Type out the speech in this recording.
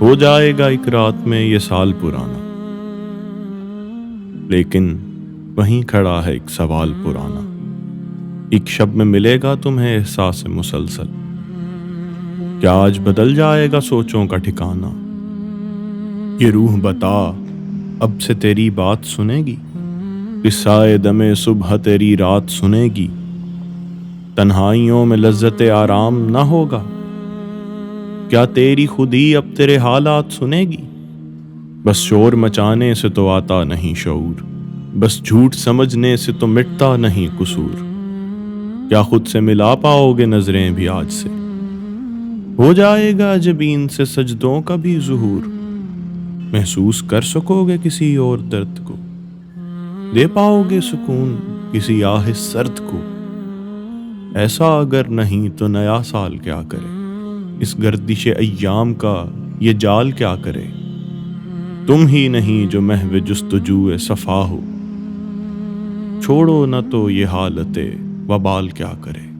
ہو جائے گا ایک رات میں یہ سال پرانا، لیکن وہیں کھڑا ہے ایک سوال پرانا۔ ایک شب میں ملے گا تمہیں احساس مسلسل، کیا آج بدل جائے گا سوچوں کا ٹھکانہ؟ یہ روح بتا، اب سے تیری بات سنے گی؟ قصہ دم صبح تیری رات سنے گی؟ تنہائیوں میں لذت آرام نہ ہوگا؟ کیا تیری خودی اب تیرے حالات سنے گی؟ بس شور مچانے سے تو آتا نہیں شعور، بس جھوٹ سمجھنے سے تو مٹتا نہیں قصور۔ کیا خود سے ملا پاؤ گے نظریں بھی آج سے؟ ہو جائے گا جبین سے سجدوں کا بھی ظہور، محسوس کر سکو گے کسی اور درد کو، دے پاؤ گے سکون کسی آہ سرد کو۔ ایسا اگر نہیں تو نیا سال کیا کرے؟ اس گردش ایام کا یہ جال کیا کرے؟ تم ہی نہیں جو محو جستجو صفا ہو، چھوڑو نہ تو یہ حالت وبال کیا کرے؟